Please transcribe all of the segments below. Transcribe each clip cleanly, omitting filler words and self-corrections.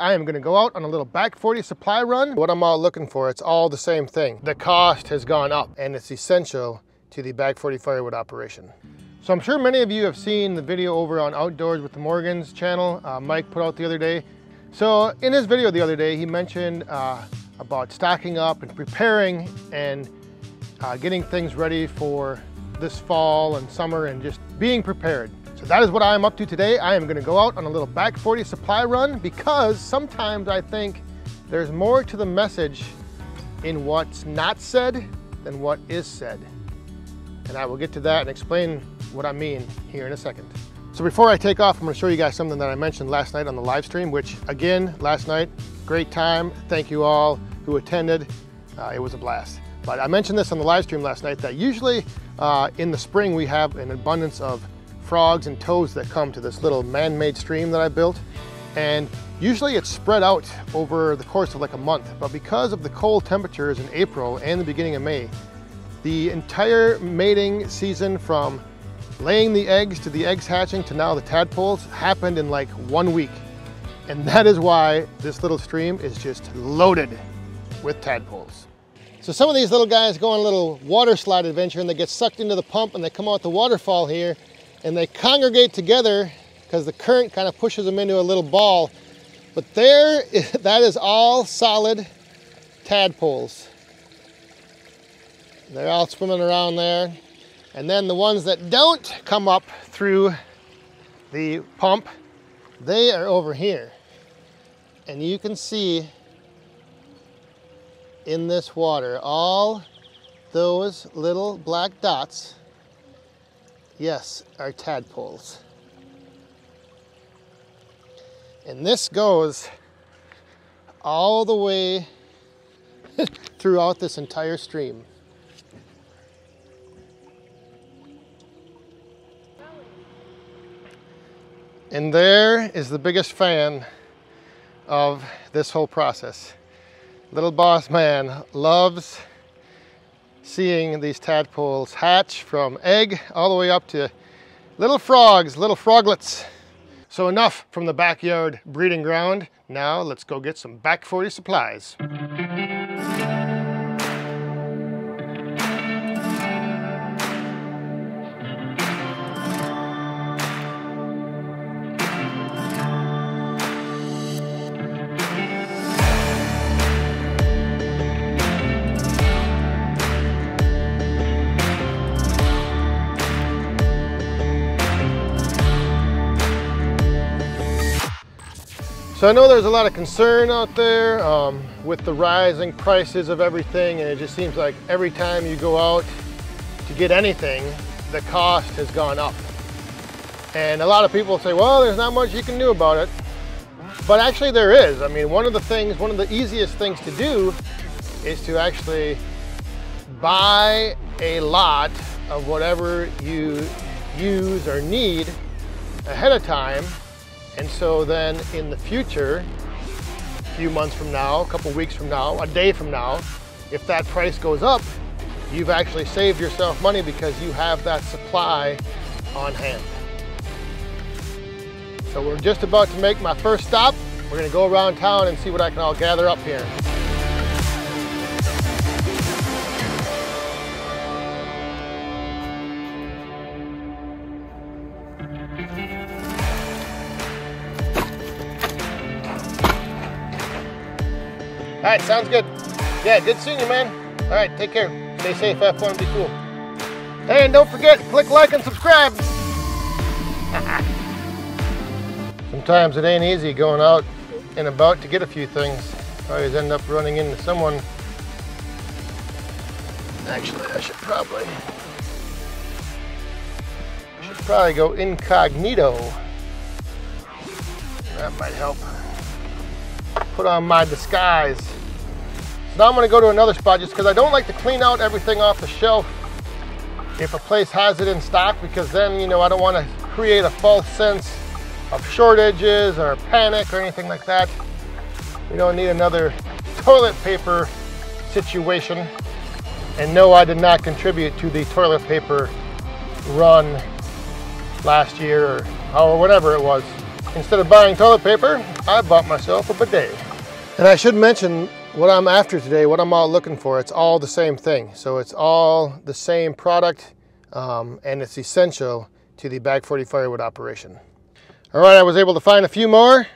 I am going to go out on a little back 40 supply run. What I'm all looking for, it's all the same thing. The cost has gone up and it's essential to the back 40 firewood operation. So I'm sure many of you have seen the video over on Outdoors with the Morgans channel, Mike put out the other day. So in his video the other day, he mentioned about stocking up and preparing and getting things ready for this fall and summer and just being prepared. So that is what I am up to today. I am going to go out on a little back 40 supply run because sometimes I think there's more to the message in what's not said than what is said. And I will get to that and explain what I mean here in a second. So before I take off, I'm going to show you guys something that I mentioned last night on the live stream, which again, last night, great time. Thank you all who attended. It was a blast. But I mentioned this on the live stream last night that usually in the spring we have an abundance of frogs and toads that come to this little man-made stream that I built. And usually it's spread out over the course of like a month. But because of the cold temperatures in April and the beginning of May, the entire mating season from laying the eggs to the eggs hatching to now the tadpoles happened in like 1 week. And that is why this little stream is just loaded with tadpoles. So some of these little guys go on a little water slide adventure and they get sucked into the pump and they come out the waterfall here and they congregate together because the current kind of pushes them into a little ball. But that is all solid tadpoles. They're all swimming around there. And then the ones that don't come up through the pump, they are over here. And you can see in this water all those little black dots, yes, are tadpoles. And this goes all the way throughout this entire stream. And there is the biggest fan of this whole process. Little boss man loves seeing these tadpoles hatch from egg all the way up to little frogs, little froglets. So enough from the backyard breeding ground. Now let's go get some back 40 supplies. So I know there's a lot of concern out there with the rising prices of everything, and it just seems like every time you go out to get anything, the cost has gone up. And a lot of people say, well, there's not much you can do about it. But actually there is. I mean, one of the easiest things to do is to actually buy a lot of whatever you use or need ahead of time. And so then in the future, a few months from now, a couple weeks from now, a day from now, if that price goes up, you've actually saved yourself money because you have that supply on hand. So we're just about to make my first stop. We're gonna go around town and see what I can all gather up here. All right, sounds good. Yeah, good seeing you, man. All right, take care. Stay safe, have fun, be cool. Hey, and don't forget, click like and subscribe. Sometimes it ain't easy going out and about to get a few things. I always end up running into someone. Actually, I should probably go incognito. That might help. Put on my disguise. So now I'm gonna go to another spot just because I don't like to clean out everything off the shelf if a place has it in stock, because then, you know, I don't want to create a false sense of shortages or panic or anything like that. We don't need another toilet paper situation. And no, I did not contribute to the toilet paper run last year or whatever it was. instead of buying toilet paper, I bought myself a bidet. And I should mention what I'm after today, what I'm all looking for. It's all the same thing. So it's all the same product, and it's essential to the Bag 40 firewood operation. All right, I was able to find a few more.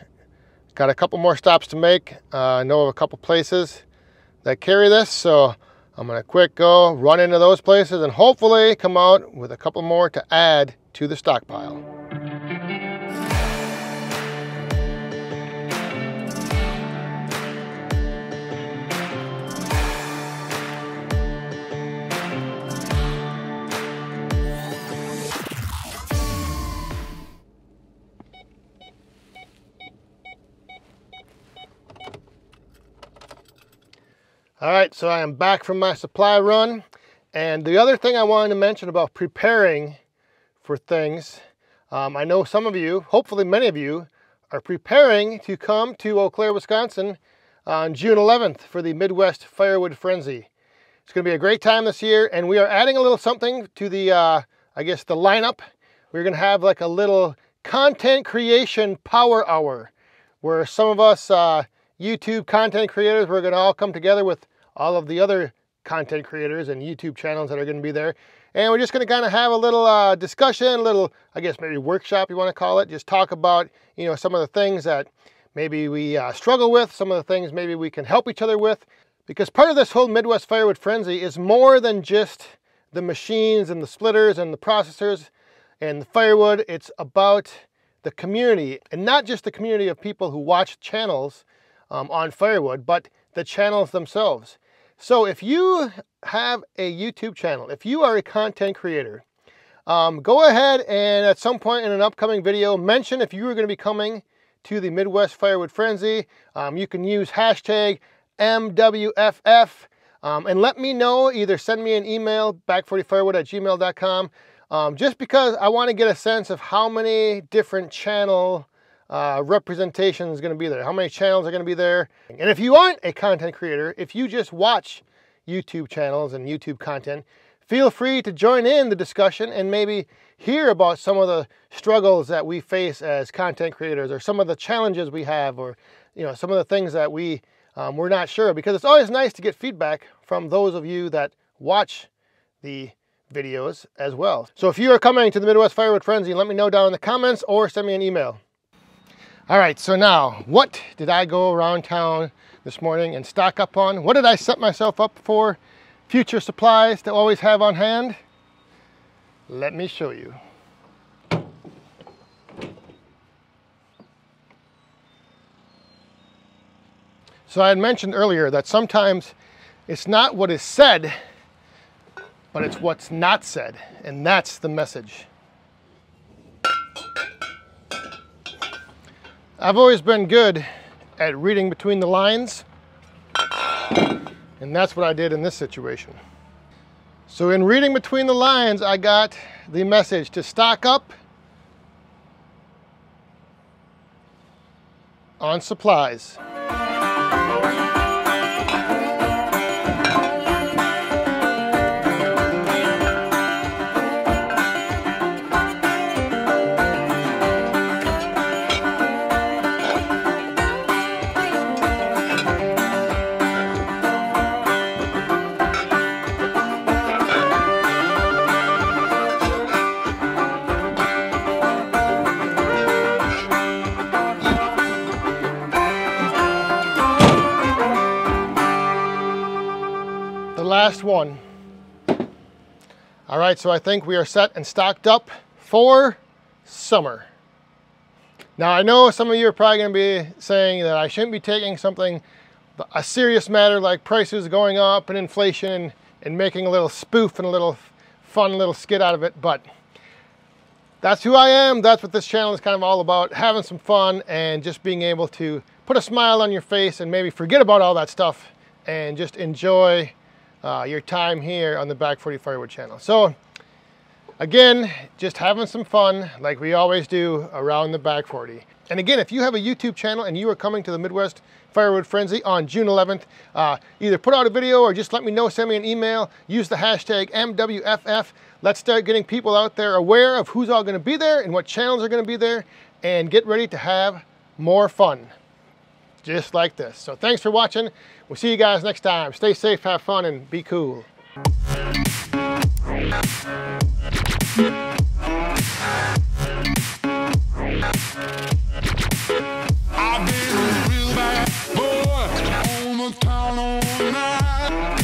Got a couple more stops to make. I know of a couple places that carry this, so I'm gonna quick go run into those places and hopefully come out with a couple more to add to the stockpile. All right, so I am back from my supply run. And the other thing I wanted to mention about preparing for things, I know some of you, hopefully many of you, are preparing to come to Eau Claire, Wisconsin on June 11th for the Midwest Firewood Frenzy. It's gonna be a great time this year, and we are adding a little something to the, I guess, the lineup. We're gonna have like a little content creation power hour where some of us YouTube content creators, we're going to all come together with all of the other content creators and YouTube channels that are going to be there. And we're just going to kind of have a little discussion, a little, I guess maybe workshop you want to call it. Just talk about, you know, some of the things that maybe we struggle with, some of the things maybe we can help each other with. Because part of this whole Midwest Firewood Frenzy is more than just the machines and the splitters and the processors and the firewood. It's about the community, and not just the community of people who watch channels on firewood, but the channels themselves. So if you have a YouTube channel, if you are a content creator, go ahead and at some point in an upcoming video, mention if you are going to be coming to the Midwest Firewood Frenzy. You can use hashtag MWFF and let me know, either send me an email, bag40firewood@gmail.com, just because I want to get a sense of how many different channel representation is going to be there, how many channels are going to be there. And if you aren't a content creator, if you just watch YouTube channels and YouTube content, feel free to join in the discussion and maybe hear about some of the struggles that we face as content creators, or some of the challenges we have, or some of the things that we're not sure, because it's always nice to get feedback from those of you that watch the videos as well. So if you are coming to the Midwest Firewood Frenzy, let me know down in the comments or send me an email. All right, so now, what did I go around town this morning and stock up on? What did I set myself up for? Future supplies to always have on hand? Let me show you. So I had mentioned earlier that sometimes it's not what is said, but it's what's not said, and that's the message. I've always been good at reading between the lines, and that's what I did in this situation. So in reading between the lines, I got the message to stock up on supplies. Last one. All right, so I think we are set and stocked up for summer. Now I know some of you are probably going to be saying that I shouldn't be taking something, a serious matter like prices going up and inflation, and making a little spoof and a little fun little skit out of it, but that's who I am. That's what this channel is kind of all about, having some fun and just being able to put a smile on your face and maybe forget about all that stuff and just enjoy your time here on the Bag 40 Firewood channel. So again, just having some fun like we always do around the Bag 40. And again, if you have a YouTube channel and you are coming to the Midwest Firewood Frenzy on June 11th, either put out a video or just let me know, send me an email, use the hashtag MWFF. Let's start getting people out there aware of who's all going to be there and what channels are going to be there. and get ready to have more fun, just like this. So thanks for watching. We'll see you guys next time. Stay safe, have fun, and be cool. I've been a real bad boy on the town all night.